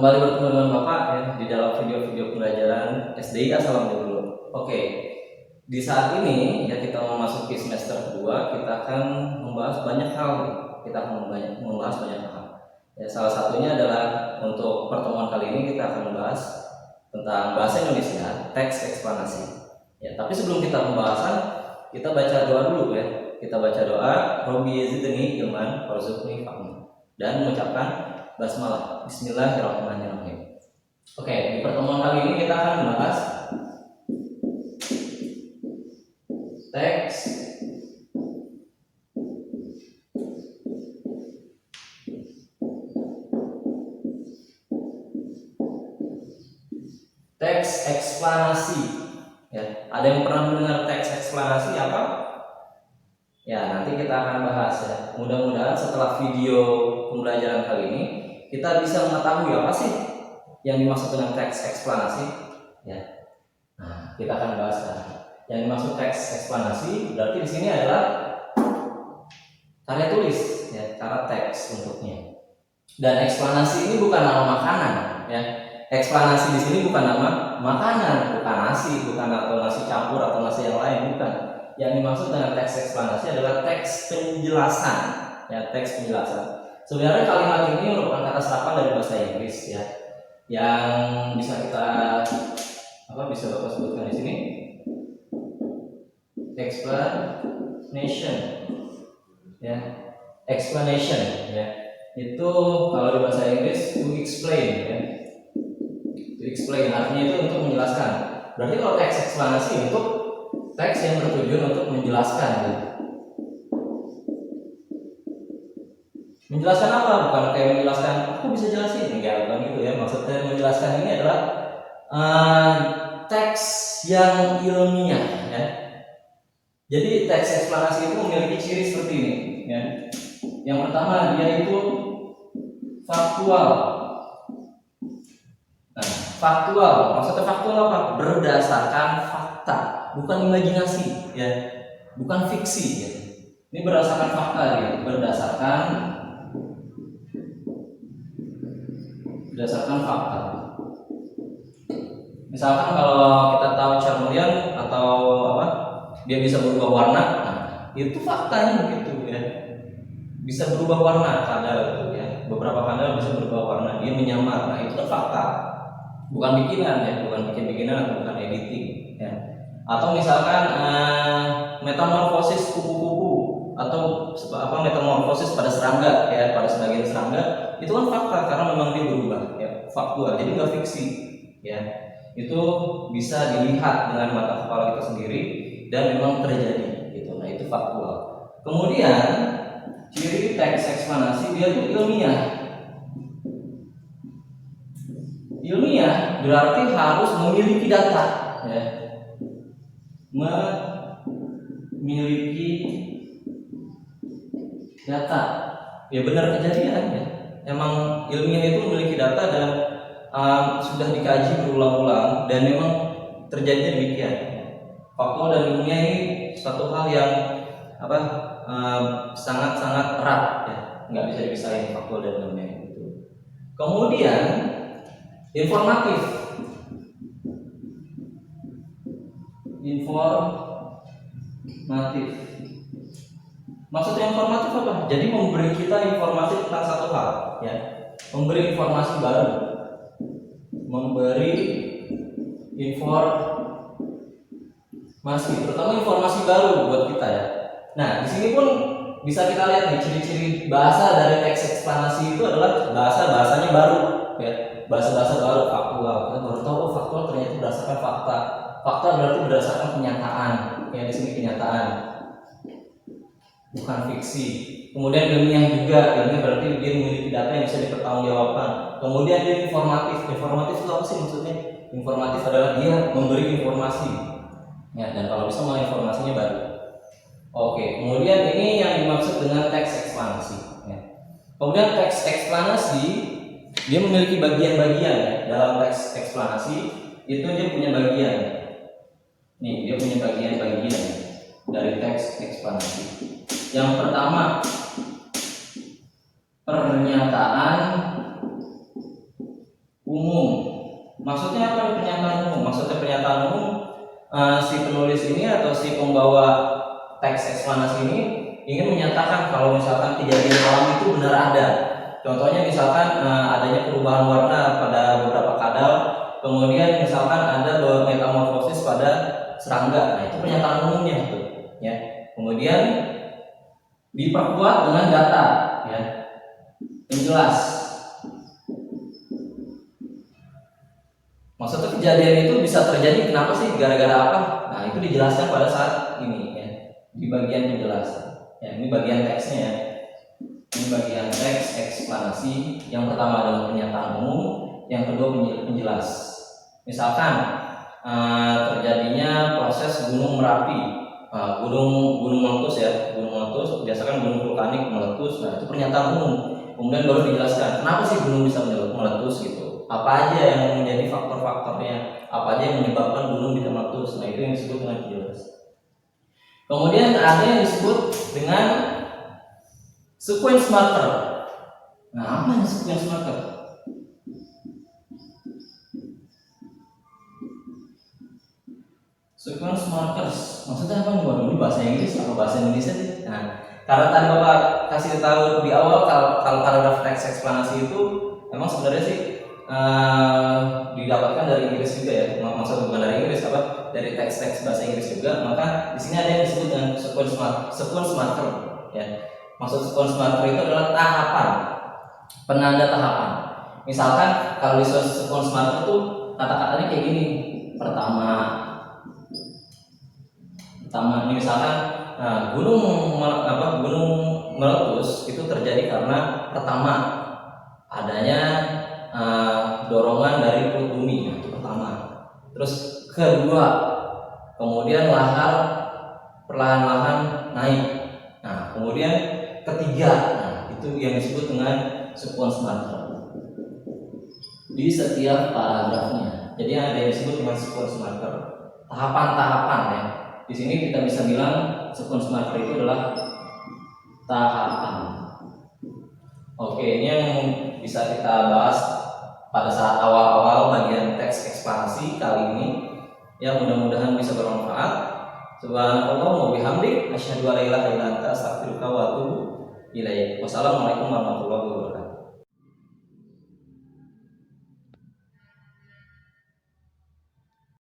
Kembali bertemu dengan Bapak ya di dalam video-video pembelajaran SDI asal dulu. Oke, di saat ini ya kita memasuki semester kedua, kita akan membahas banyak hal. Kita akan membahas banyak hal. Ya, salah satunya adalah untuk pertemuan kali ini kita akan membahas tentang bahasa Indonesia, teks eksplanasi. Ya, tapi sebelum kita pembahasan, kita baca doa dulu ya. Kita baca doa, Robbi zidni ilman warzuqni fahma, dan mengucapkan basmalah. Bismillahirrahmanirrahim. Oke, di pertemuan kali ini kita akan membahas teks eksplanasi. Ya, ada yang pernah mendengar teks eksplanasi apa? Ya, nanti kita akan bahas ya. Mudah-mudahan setelah video pembelajaran kali ini kita bisa mengetahui apa sih yang dimaksud dengan teks eksplanasi. Ya, nah kita akan bahas sekarang. Yang dimaksud teks eksplanasi berarti di sini adalah karya tulis, ya, cara teks bentuknya. Dan eksplanasi ini bukan nama makanan, ya. Eksplanasi di sini bukan nama makanan, bukan nasi, bukan atau nasi campur atau nasi yang lain, bukan. Yang dimaksud dengan teks eksplanasi adalah teks penjelasan, ya, teks penjelasan. Sebenarnya kalimat ini merupakan kata serapan dari bahasa Inggris, ya, yang bisa kita bisa Bapak sebutkan di sini, explanation, ya, explanation, ya, itu kalau di bahasa Inggris to explain, ya, to explain artinya itu untuk menjelaskan. Berarti kalau teks eksplanasi untuk teks yang bertujuan untuk menjelaskan, ya. Menjelaskan apa? Bukan kayak menjelaskan aku bisa jelasin, enggak, bukan gitu ya. Maksudnya menjelaskan ini adalah teks yang ilmiah, ya. Jadi teks eksplanasi itu memiliki ciri seperti ini, ya. Yang pertama, dia itu faktual. Nah, faktual, maksudnya faktual apa? Berdasarkan fakta, bukan imajinasi, ya, bukan fiksi, ya. Ini berdasarkan fakta, ya, berdasarkan fakta. Misalkan kalau kita tahu Charmeleon atau dia bisa berubah warna, nah, itu faktanya begitu, ya. Bisa berubah warna kadal, gitu, ya. Beberapa kadal bisa berubah warna, dia menyamar. Nah, itu kan fakta, bukan bikinan, ya, bukan bikin-bikinan atau bukan editing, ya. Atau misalkan metamorfosis kupu-kupu atau metamorfosis pada serangga, ya, pada sebagian serangga, itu kan fakta karena memang dia berubah, ya, faktual, jadi nggak fiksi, ya. Itu bisa dilihat dengan mata kepala kita sendiri dan memang terjadi, gitu. Nah, itu faktual. Kemudian ciri teks eksplanasi, dia itu ilmiah. Ilmiah berarti harus memiliki data, ya. Memiliki data, ya, benar kejadian, ya. Emang ilmiah itu memiliki data dan sudah dikaji berulang-ulang dan memang terjadi demikian. Faktual dan ilmiah ini satu hal yang sangat-sangat erat, ya, nggak bisa dipisahin faktual dan ilmiah itu. Kemudian informatif. Maksudnya informatif apa? Jadi memberi kita informasi tentang satu hal, ya, memberi informasi baru, terutama informasi baru buat kita, ya. Nah, di sini pun bisa kita lihat nih ciri-ciri bahasa dari teks eksplanasi itu adalah bahasanya baru, ya, bahasa baru, faktual. Kita baru tahu faktual ternyata berdasarkan fakta. Fakta berarti berdasarkan kenyataan, ya, di sini kenyataan, bukan fiksi. Kemudian ilmiah juga, ilmiah berarti dia memiliki data yang bisa dipertanggungjawabkan. Kemudian dia informatif. Informatif itu apa sih maksudnya? Informatif adalah dia memberi informasi, ya, dan kalau bisa malah informasinya baru. Oke, kemudian ini yang dimaksud dengan teks eksplanasi, ya. Kemudian teks eksplanasi dia memiliki bagian-bagian, ya. Dalam teks eksplanasi itu dia punya bagian. Nih, dia punya bagian-bagian dari teks eksplanasi. Yang pertama, pernyataan Maksudnya apa nih pernyataan umum? Maksudnya pernyataan umum, si penulis ini atau si pembawa teks eksplanasi ini ingin menyatakan kalau misalkan kejadian alam itu benar ada. Contohnya misalkan adanya perubahan warna pada beberapa kadal, kemudian misalkan ada metamorfosis pada serangga. Nah, itu pernyataan umumnya tuh, ya. Kemudian diperkuat dengan data, ya, yang jelas. Maksudnya kejadian itu bisa terjadi kenapa sih, gara-gara apa? Nah, itu dijelaskan pada saat ini, ya, di bagian penjelasan. Ya, ini bagian teksnya, ya. Ini bagian teks eksplanasi. Yang pertama adalah pernyataan umum, yang kedua penjelas. Misalkan terjadinya proses gunung Merapi, gunung meletus, ya, gunung meletus, biasakan gunung vulkanik meletus. Nah, itu pernyataan umum. Kemudian baru dijelaskan kenapa sih gunung bisa meletus gitu. Apa aja yang menjadi faktor-faktornya, apa aja yang menyebabkan gunung bisa meletus. Nah, itu yang disebut dengan penjelas. Kemudian ada yang disebut dengan sequence marker. Nah, apa yang sequence marker? Sequence markers, maksudnya apa nih? Waduh, ini bahasa Inggris atau bahasa Indonesia sih? Nah, karena tadi Bapak kasih tahu di awal kalau paragraf teks eksplanasi itu memang sebenarnya sih didapatkan dari Inggris juga, ya. Maksudnya bukan dari Inggris, apa? Dari teks-teks bahasa Inggris juga. Maka di sini ada yang disebut dengan sequence marker, ya. Maksud sequence marker itu adalah tahapan, penanda tahapan. Misalkan kalau di sequence marker tuh kata-katanya kayak gini. Pertama ini misalkan gunung meletus itu terjadi karena pertama adanya dorongan dari perut bumi. Nah, itu pertama. Terus kedua, kemudian lahar perlahan-lahan naik. Nah, kemudian ketiga, nah, itu yang disebut dengan sequence marker di setiap paragrafnya. Jadi ada yang disebut dengan sequence marker, tahapan-tahapan, ya. Di sini kita bisa bilang sequence marker itu adalah tahapan. Oke, ini yang bisa kita bahas pada saat awal-awal bagian teks eksplanasi kali ini. Ya, mudah-mudahan bisa bermanfaat. Subhanallah wa bihamdik, asyhadu an la ilaha illa anta, astaghfiruka wa atubu ilaik. Wassalamualaikum warahmatullahi wabarakatuh.